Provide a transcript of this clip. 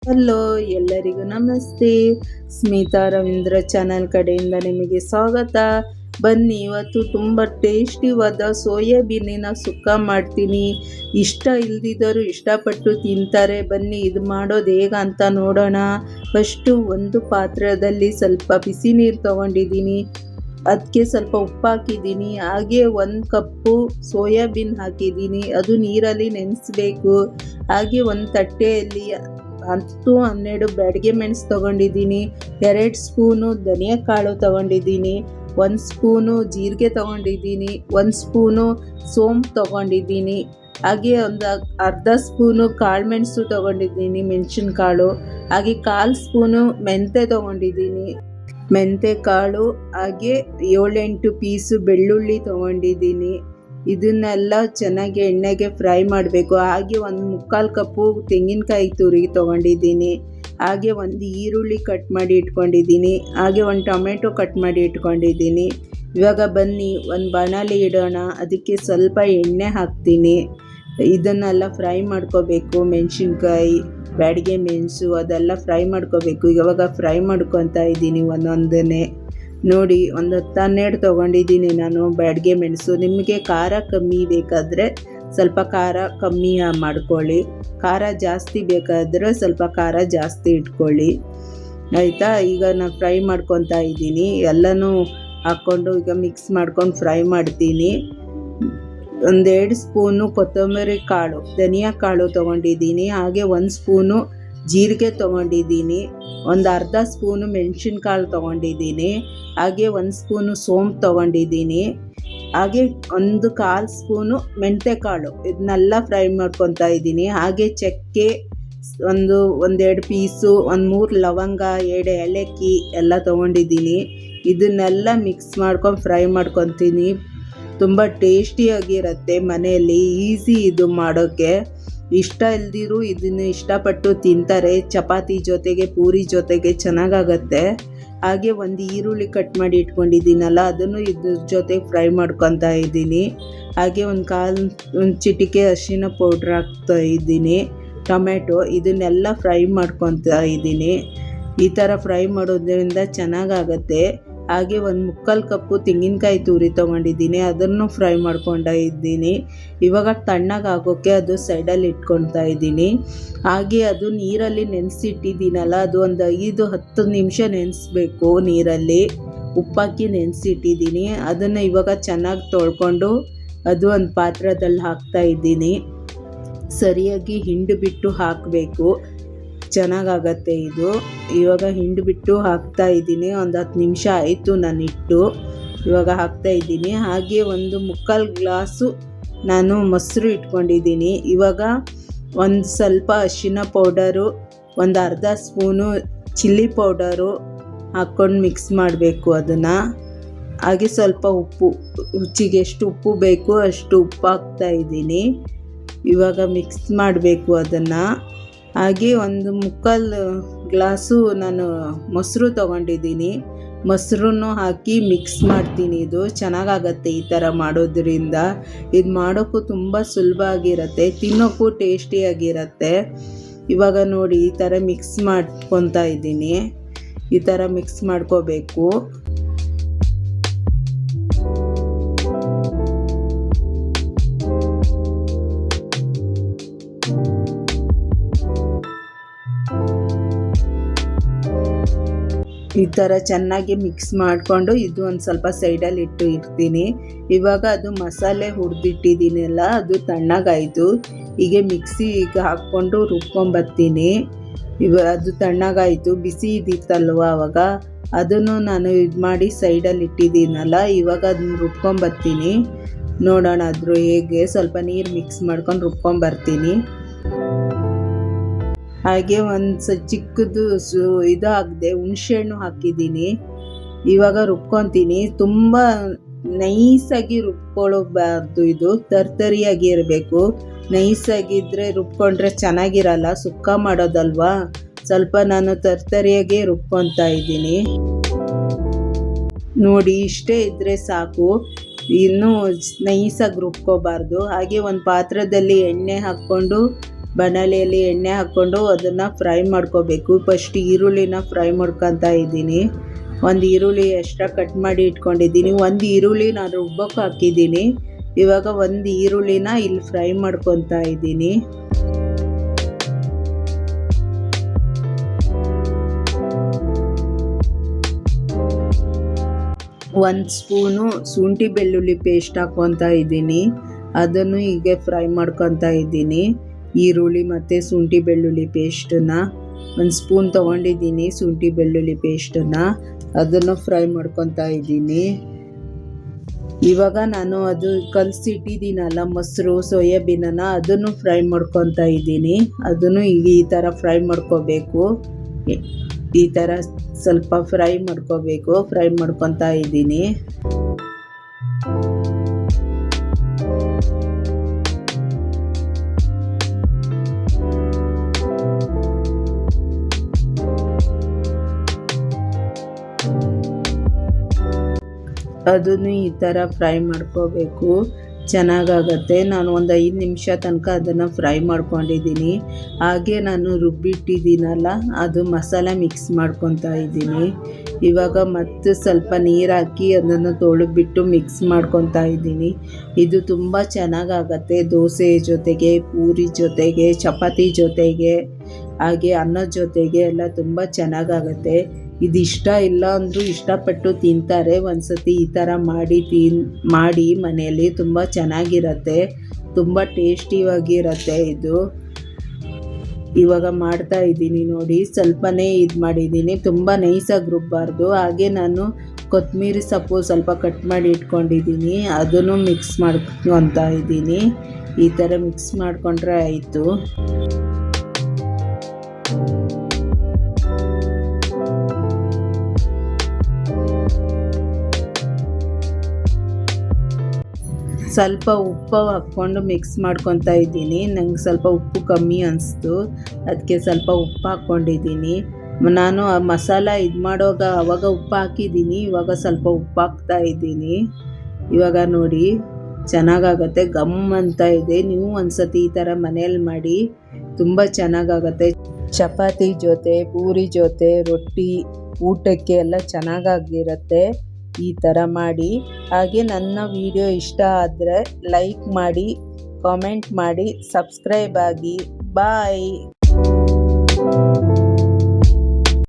Hello, ಎಲ್ಲರಿಗೂ ನಮಸ್ತೆ. Smita Ravindra channel ಕಡೆಯಿಂದ ನಿಮಗೆ ಸ್ವಾಗತ. ಬನ್ನಿ, ಇವತ್ತು ತುಂಬ ಟೇಸ್ಟಿವಾದ ಸೋಯಾಬೀನಿನ ಸುಕ್ಕ ಮಾಡ್ತೀನಿ. ಇಷ್ಟ ಇಲ್ದಿದ್ದರೂ ಇಷ್ಟಪಟ್ಟು ತಿಂತಾರೆ. ಬನ್ನಿ, ಇದು ಮಾಡೋದು ಹೇಗೆ ಅಂತ ನೋಡೋಣ. ಫಸ್ಟು ಒಂದು ಪಾತ್ರದಲ್ಲಿ ಸ್ವಲ್ಪ ಬಿಸಿ ನೀರು ತೊಗೊಂಡಿದ್ದೀನಿ. ಅದಕ್ಕೆ ಸ್ವಲ್ಪ ಉಪ್ಪು ಹಾಕಿದ್ದೀನಿ. ಹಾಗೆ 1 ಕಪ್ಪು ಸೋಯಾಬೀನ್ ಹಾಕಿದ್ದೀನಿ. ಅದು ನೀರಲ್ಲಿ ನೆನೆಸ್ಬೇಕು. ಹಾಗೆ ಒಂದು ತಟ್ಟೆಯಲ್ಲಿ 10-12 ಬ್ಯಾಡಗೆ ಮೆಣಸು ತೊಗೊಂಡಿದ್ದೀನಿ. 2 ಸ್ಪೂನು ಧನಿಯಾ ಕಾಳು ತೊಗೊಂಡಿದ್ದೀನಿ. 1 ಸ್ಪೂನು ಜೀರಿಗೆ ತೊಗೊಂಡಿದ್ದೀನಿ. 1 ಸ್ಪೂನು ಸೋಂಪು ತೊಗೊಂಡಿದ್ದೀನಿ. ಹಾಗೆ ಒಂದು ಅರ್ಧ ಸ್ಪೂನು ಕಾಳು ಮೆಣಸು ತೊಗೊಂಡಿದ್ದೀನಿ, ಮೆಣಸಿನಕಾಳು. ಹಾಗೆ 1/4 ಸ್ಪೂನು ಮೆಂತ್ಯ ತೊಗೊಂಡಿದ್ದೀನಿ, ಮೆಂತ್ಯ ಕಾಳು. ಹಾಗೆ 7-8 ಪೀಸು ಬೆಳ್ಳುಳ್ಳಿ ತೊಗೊಂಡಿದ್ದೀನಿ. ಇದನ್ನೆಲ್ಲ ಚೆನ್ನಾಗಿ ಎಣ್ಣೆಗೆ ಫ್ರೈ ಮಾಡಬೇಕು. ಹಾಗೆ 1/4 ಕಪ್ಪು ತೆಂಗಿನಕಾಯಿ ತುರಿ ತೊಗೊಂಡಿದ್ದೀನಿ. ಹಾಗೆ 1 ಈರುಳ್ಳಿ ಕಟ್ ಮಾಡಿ ಇಟ್ಕೊಂಡಿದ್ದೀನಿ. ಹಾಗೆ 1 ಟೊಮೆಟೊ ಕಟ್ ಮಾಡಿ ಇಟ್ಕೊಂಡಿದ್ದೀನಿ. ಇವಾಗ ಬನ್ನಿ, ಒಂದು ಬಾಣಲಿ ಇಡೋಣ. ಅದಕ್ಕೆ ಸ್ವಲ್ಪ ಎಣ್ಣೆ ಹಾಕ್ತೀನಿ. ಇದನ್ನೆಲ್ಲ ಫ್ರೈ ಮಾಡ್ಕೋಬೇಕು. ಮೆಣಸಿನ್ಕಾಯಿ, ಬ್ಯಾಡಗೆ ಮೆಣಸು ಅದೆಲ್ಲ ಫ್ರೈ ಮಾಡ್ಕೋಬೇಕು. ಇವಾಗ ಫ್ರೈ ಮಾಡ್ಕೊತಾ ಇದ್ದೀನಿ ಒಂದೊಂದನ್ನೇ. ನೋಡಿ, ಒಂದು 10-12 ತೊಗೊಂಡಿದ್ದೀನಿ ನಾನು ಬ್ಯಾಡಗೆ ಮೆಣಸು. ನಿಮಗೆ ಖಾರ ಕಮ್ಮಿ ಬೇಕಾದರೆ ಸ್ವಲ್ಪ ಖಾರ ಕಮ್ಮಿ ಮಾಡ್ಕೊಳ್ಳಿ. ಖಾರ ಜಾಸ್ತಿ ಬೇಕಾದರೆ ಸ್ವಲ್ಪ ಖಾರ ಜಾಸ್ತಿ ಇಟ್ಕೊಳ್ಳಿ, ಆಯಿತಾ. ಈಗ ನಾನು ಫ್ರೈ ಮಾಡ್ಕೊತಾ ಇದ್ದೀನಿ. ಎಲ್ಲನೂ ಹಾಕ್ಕೊಂಡು ಈಗ ಮಿಕ್ಸ್ ಮಾಡ್ಕೊಂಡು ಫ್ರೈ ಮಾಡ್ತೀನಿ. 1-2 ಸ್ಪೂನು ಕೊತ್ತಂಬರಿ ಕಾಳು, ಧನಿಯಾ ಕಾಳು ತೊಗೊಂಡಿದ್ದೀನಿ. ಹಾಗೆ 1 ಸ್ಪೂನು ಜೀರಿಗೆ ತೊಗೊಂಡಿದ್ದೀನಿ. ಒಂದು ಅರ್ಧ ಸ್ಪೂನು ಮೆಣಸಿನ್ಕಾಳು ತೊಗೊಂಡಿದ್ದೀನಿ. ಹಾಗೆ 1 ಸ್ಪೂನು ಸೋಂಪು ತೊಗೊಂಡಿದ್ದೀನಿ. ಹಾಗೆ 1/4 ಸ್ಪೂನು ಮೆಂತ್ಯ ಕಾಳು. ಇದನ್ನೆಲ್ಲ ಫ್ರೈ ಮಾಡ್ಕೊತಾ ಇದ್ದೀನಿ. ಹಾಗೆ ಚಕ್ಕೆ ಒಂದೆರಡು ಪೀಸು, 3 ಲವಂಗ, 2 ಏಲಕ್ಕಿ ಎಲ್ಲ ತೊಗೊಂಡಿದ್ದೀನಿ. ಇದನ್ನೆಲ್ಲ ಮಿಕ್ಸ್ ಮಾಡ್ಕೊಂಡು ಫ್ರೈ ಮಾಡ್ಕೊತೀನಿ. ತುಂಬ ಟೇಸ್ಟಿಯಾಗಿರುತ್ತೆ. ಮನೆಯಲ್ಲಿ ಈಸಿ ಇದು ಮಾಡೋಕ್ಕೆ. ಇಷ್ಟ ಇಲ್ದಿರೂ ಇದನ್ನು ಇಷ್ಟಪಟ್ಟು ತಿಂತಾರೆ. ಚಪಾತಿ ಜೊತೆಗೆ, ಪೂರಿ ಜೊತೆಗೆ ಚೆನ್ನಾಗಾಗತ್ತೆ. ಹಾಗೆ 1 ಈರುಳ್ಳಿ ಕಟ್ ಮಾಡಿ ಇಟ್ಕೊಂಡಿದ್ದೀನಲ್ಲ, ಅದನ್ನು ಇದ್ರ ಜೊತೆ ಫ್ರೈ ಮಾಡ್ಕೊತಾ ಇದ್ದೀನಿ. ಹಾಗೆ ಒಂದು ಚಿಟಿಕೆ ಅರಿಶಿನ ಪೌಡ್ರ್ ಹಾಕ್ತಾ ಇದ್ದೀನಿ. ಟೊಮೆಟೊ, ಇದನ್ನೆಲ್ಲ ಫ್ರೈ ಮಾಡ್ಕೊತಾ ಇದ್ದೀನಿ. ಈ ಥರ ಫ್ರೈ ಮಾಡೋದ್ರಿಂದ ಚೆನ್ನಾಗಾಗತ್ತೆ. ಹಾಗೆ 1/4 ಕಪ್ಪು ತೆಂಗಿನಕಾಯಿ ತುರಿ ತೊಗೊಂಡಿದ್ದೀನಿ. ಅದನ್ನು ಫ್ರೈ ಮಾಡ್ಕೊತಾ ಇದ್ದೀನಿ. ಇವಾಗ ತಣ್ಣಗಾಗೋಕ್ಕೆ ಅದು ಸೈಡಲ್ಲಿ ಇಟ್ಕೊತಾ ಇದ್ದೀನಿ. ಹಾಗೆ ಅದು ನೀರಲ್ಲಿ ನೆನೆಸಿಟ್ಟಿದ್ದೀನಲ್ಲ, ಅದು ಒಂದು 5-10 ನಿಮಿಷ ನೆನೆಸ್ಬೇಕು ನೀರಲ್ಲಿ. ಉಪ್ಪಾಕಿ ನೆನೆಸಿಟ್ಟಿದ್ದೀನಿ. ಅದನ್ನು ಇವಾಗ ಚೆನ್ನಾಗಿ ತೊಳ್ಕೊಂಡು ಅದು ಒಂದು ಪಾತ್ರದಲ್ಲಿ ಹಾಕ್ತಾ ಇದ್ದೀನಿ. ಸರಿಯಾಗಿ ಹಿಂಡಿಬಿಟ್ಟು ಹಾಕಬೇಕು, ಚೆನ್ನಾಗಾಗತ್ತೆ ಇದು. ಇವಾಗ ಹಿಂಡಿಬಿಟ್ಟು ಹಾಕ್ತಾ ಇದ್ದೀನಿ. ಒಂದು 10 ನಿಮಿಷ ಆಯಿತು ನಾನಿಟ್ಟು. ಇವಾಗ ಹಾಕ್ತಾ ಇದ್ದೀನಿ. ಹಾಗೆ 1/4 ಗ್ಲಾಸು ನಾನು ಮೊಸರು ಇಟ್ಕೊಂಡಿದ್ದೀನಿ. ಇವಾಗ ಒಂದು ಸ್ವಲ್ಪ ಅರಿಶಿನ ಪೌಡರು, ಒಂದು ಅರ್ಧ ಸ್ಪೂನು ಚಿಲ್ಲಿ ಪೌಡರು ಹಾಕ್ಕೊಂಡು ಮಿಕ್ಸ್ ಮಾಡಬೇಕು ಅದನ್ನು. ಹಾಗೆ ಸ್ವಲ್ಪ ಉಪ್ಪು, ರುಚಿಗೆ ಎಷ್ಟು ಉಪ್ಪು ಬೇಕು ಅಷ್ಟು ಉಪ್ಪು ಹಾಕ್ತಾ ಇದ್ದೀನಿ. ಇವಾಗ ಮಿಕ್ಸ್ ಮಾಡಬೇಕು ಅದನ್ನು. ಹಾಗೆ 1/4 ಗ್ಲಾಸು ನಾನು ಮೊಸರು ತೊಗೊಂಡಿದ್ದೀನಿ. ಮೊಸರನ್ನು ಹಾಕಿ ಮಿಕ್ಸ್ ಮಾಡ್ತೀನಿ. ಇದು ಚೆನ್ನಾಗಾಗತ್ತೆ ಈ ಥರ ಮಾಡೋದ್ರಿಂದ. ಇದು ಮಾಡೋಕ್ಕೂ ತುಂಬ ಸುಲಭ ಆಗಿರುತ್ತೆ, ತಿನ್ನೋಕ್ಕೂ ಟೇಸ್ಟಿಯಾಗಿರುತ್ತೆ. ಇವಾಗ ನೋಡಿ, ಈ ಥರ ಮಿಕ್ಸ್ ಮಾಡ್ಕೊತಾ ಇದ್ದೀನಿ. ಈ ಥರ ಮಿಕ್ಸ್ ಮಾಡ್ಕೋಬೇಕು. ಈ ಥರ ಚೆನ್ನಾಗಿ ಮಿಕ್ಸ್ ಮಾಡಿಕೊಂಡು ಇದು ಒಂದು ಸ್ವಲ್ಪ ಸೈಡಲ್ಲಿ ಇರ್ತೀನಿ. ಇವಾಗ ಅದು ಮಸಾಲೆ ಹುರಿದಿಟ್ಟಿದ್ದೀನಲ್ಲ, ಅದು ತಣ್ಣಗಾಯಿತು. ಹೀಗೆ ಮಿಕ್ಸಿಗೆ ಹಾಕ್ಕೊಂಡು ರುಬ್ಕೊಂಬರ್ತೀನಿ. ಅದು ತಣ್ಣಗಾಯಿತು. ಬಿಸಿ ಇದ್ದಿತ್ತಲ್ವ ಆವಾಗ, ಅದನ್ನು ನಾನು ಇದು ಮಾಡಿ ಸೈಡಲ್ಲಿ ಇಟ್ಟಿದ್ದೀನಲ್ಲ, ಇವಾಗ ಅದನ್ನು ರುಬ್ಕೊಂಬರ್ತೀನಿ. ನೋಡೋಣ ಆದರೂ ಹೇಗೆ. ಸ್ವಲ್ಪ ನೀರು ಮಿಕ್ಸ್ ಮಾಡ್ಕೊಂಡು ರುಬ್ಕೊಂಬರ್ತೀನಿ. ಹಾಗೆ ಒಂದು ಚಿಕ್ಕದು ಇದು ಹಾಕಿದೆ, ಹುಣಸೆಹಣ್ಣು ಹಾಕಿದ್ದೀನಿ. ಇವಾಗ ರುಬ್ಕೊತೀನಿ. ತುಂಬ ನೈಸಾಗಿ ರುಬ್ಕೊಳ್ಳಬಾರ್ದು, ಇದು ತರ್ತರಿಯಾಗಿ ಇರಬೇಕು. ನೈಸಾಗಿದ್ದರೆ ರುಬ್ಕೊಂಡ್ರೆ ಚೆನ್ನಾಗಿರಲ್ಲ, ಸುಕ್ಕ ಮಾಡೋದಲ್ವಾ. ಸ್ವಲ್ಪ ನಾನು ತರ್ತರಿಯಾಗಿ ರುಬ್ಕೊತಾ ಇದ್ದೀನಿ. ನೋಡಿ, ಇಷ್ಟೇ ಇದ್ದರೆ ಸಾಕು, ಇನ್ನೂ ನೈಸಾಗಿ ರುಬ್ಕೋಬಾರ್ದು. ಹಾಗೆ ಒಂದು ಪಾತ್ರದಲ್ಲಿ ಎಣ್ಣೆ ಹಾಕ್ಕೊಂಡು ಬಾಣಲೆಯಲ್ಲಿ ಎಣ್ಣೆ ಹಾಕ್ಕೊಂಡು ಅದನ್ನು ಫ್ರೈ ಮಾಡ್ಕೋಬೇಕು. ಫಸ್ಟ್ ಈರುಳ್ಳಿನ ಫ್ರೈ ಮಾಡ್ಕೊತಾ ಇದ್ದೀನಿ. ಒಂದು ಈರುಳ್ಳಿ ಎಕ್ಸ್ಟ್ರಾ ಕಟ್ ಮಾಡಿ ಇಟ್ಕೊಂಡಿದ್ದೀನಿ. ಒಂದು ಈರುಳ್ಳಿ ನಾನು ರುಬ್ಬಕ್ಕೆ ಹಾಕಿದ್ದೀನಿ. ಇವಾಗ ಒಂದು ಈರುಳ್ಳಿನ ಇಲ್ಲಿ ಫ್ರೈ ಮಾಡ್ಕೊತಾ ಇದ್ದೀನಿ. ಒಂದು ಸ್ಪೂನು ಶುಂಠಿ ಬೆಳ್ಳುಳ್ಳಿ ಪೇಸ್ಟ್ ಹಾಕ್ಕೊತಾ ಇದ್ದೀನಿ. ಅದನ್ನು ಹೀಗೆ ಫ್ರೈ ಮಾಡ್ಕೊತಾ ಇದ್ದೀನಿ. ಈರುಳ್ಳಿ ಮತ್ತು ಶುಂಠಿ ಬೆಳ್ಳುಳ್ಳಿ ಪೇಸ್ಟನ್ನು ಒಂದು ಸ್ಪೂನ್ ತೊಗೊಂಡಿದ್ದೀನಿ. ಶುಂಠಿ ಬೆಳ್ಳುಳ್ಳಿ ಪೇಸ್ಟನ್ನು ಅದನ್ನು ಫ್ರೈ ಮಾಡ್ಕೊತಾ ಇದ್ದೀನಿ. ಇವಾಗ ನಾನು ಅದು ಕಲಸಿಟ್ಟಿದ್ದೀನಲ್ಲ ಮೊಸರು ಸೋಯಾಬೀನನ್ನು, ಅದನ್ನು ಫ್ರೈ ಮಾಡ್ಕೊತಾ ಇದ್ದೀನಿ. ಅದನ್ನು ಈ ಥರ ಫ್ರೈ ಮಾಡ್ಕೋಬೇಕು. ಈ ಥರ ಸ್ವಲ್ಪ ಫ್ರೈ ಮಾಡ್ಕೋಬೇಕು. ಫ್ರೈ ಮಾಡ್ಕೊತಾ ಇದ್ದೀನಿ. ಅದನ್ನು ಈ ಥರ ಫ್ರೈ ಮಾಡ್ಕೋಬೇಕು. ಚೆನ್ನಾಗಾಗತ್ತೆ. ನಾನು ಒಂದು 5 ನಿಮಿಷ ತನಕ ಅದನ್ನು ಫ್ರೈ ಮಾಡ್ಕೊಂಡಿದ್ದೀನಿ. ಹಾಗೆ ನಾನು ರುಬ್ಬಿಟ್ಟಿದ್ದೀನಲ್ಲ, ಅದು ಮಸಾಲ ಮಿಕ್ಸ್ ಮಾಡ್ಕೊತಾ ಇದ್ದೀನಿ. ಇವಾಗ ಮತ್ತೆ ಸ್ವಲ್ಪ ನೀರು ಹಾಕಿ ಅದನ್ನು ತೊಳೆದ್ಬಿಟ್ಟು ಮಿಕ್ಸ್ ಮಾಡ್ಕೊತಾ ಇದ್ದೀನಿ. ಇದು ತುಂಬ ಚೆನ್ನಾಗಾಗತ್ತೆ. ದೋಸೆ ಜೊತೆಗೆ, ಪೂರಿ ಜೊತೆಗೆ, ಚಪಾತಿ ಜೊತೆಗೆ, ಹಾಗೆ ಅನ್ನದ ಜೊತೆಗೆ ಎಲ್ಲ ತುಂಬ ಚೆನ್ನಾಗಾಗತ್ತೆ. ಇದು ಇಷ್ಟ ಇಲ್ಲ ಅಂದರೂ ಇಷ್ಟಪಟ್ಟು ತಿಂತಾರೆ. ಒಂದು ಸತಿ ಈ ಥರ ಮಾಡಿ ಮನೆಯಲ್ಲಿ ತುಂಬ ಚೆನ್ನಾಗಿರತ್ತೆ. ತುಂಬ ಟೇಸ್ಟಿಯಾಗಿರತ್ತೆ ಇದು. ಇವಾಗ ಮಾಡ್ತಾ ಇದ್ದೀನಿ ನೋಡಿ. ಸ್ವಲ್ಪನೇ ಇದು ಮಾಡಿದ್ದೀನಿ, ತುಂಬ ನೈಸಾಗಿ ರುಬ್ಬಾರ್ದು. ಹಾಗೆ ನಾನು ಕೊತ್ತಂಬರಿ ಸೊಪ್ಪು ಸ್ವಲ್ಪ ಕಟ್ ಮಾಡಿ ಇಟ್ಕೊಂಡಿದ್ದೀನಿ. ಅದನ್ನು ಮಿಕ್ಸ್ ಮಾಡ್ಕೊತಾ ಇದ್ದೀನಿ. ಈ ಥರ ಮಿಕ್ಸ್ ಮಾಡಿಕೊಂಡ್ರೆ ಆಯಿತು. ಸ್ವಲ್ಪ ಉಪ್ಪು ಹಾಕ್ಕೊಂಡು ಮಿಕ್ಸ್ ಮಾಡ್ಕೊತಾ ಇದ್ದೀನಿ. ನಂಗೆ ಸ್ವಲ್ಪ ಉಪ್ಪು ಕಮ್ಮಿ ಅನಿಸ್ತು, ಅದಕ್ಕೆ ಸ್ವಲ್ಪ ಉಪ್ಪು ಹಾಕ್ಕೊಂಡಿದ್ದೀನಿ. ನಾನು ಆ ಮಸಾಲ ಇದು ಮಾಡೋವಾಗ ಆವಾಗ ಉಪ್ಪು ಹಾಕಿದ್ದೀನಿ. ಇವಾಗ ಸ್ವಲ್ಪ ಉಪ್ಪು ಹಾಕ್ತಾ ಇದ್ದೀನಿ. ಇವಾಗ ನೋಡಿ ಚೆನ್ನಾಗಾಗತ್ತೆ. ಗಮ್ ಅಂತ ಇದೆ. ನೀವು ಒಂದು ಸತಿ ಈ ಥರ ಮನೆಯಲ್ಲಿ ಮಾಡಿ, ತುಂಬ ಚೆನ್ನಾಗಾಗತ್ತೆ. ಚಪಾತಿ ಜೊತೆ, ಪೂರಿ ಜೊತೆ, ರೊಟ್ಟಿ ಊಟಕ್ಕೆ ಎಲ್ಲ ಚೆನ್ನಾಗಾಗಿರುತ್ತೆ. ಈ ಥರ ಮಾಡಿ. ಹಾಗೆ ನನ್ನ ವಿಡಿಯೋ ಇಷ್ಟ ಆದರೆ ಲೈಕ್ ಮಾಡಿ, ಕಾಮೆಂಟ್ ಮಾಡಿ, ಸಬ್ಸ್ಕ್ರೈಬ್ ಆಗಿ. ಬಾಯ್.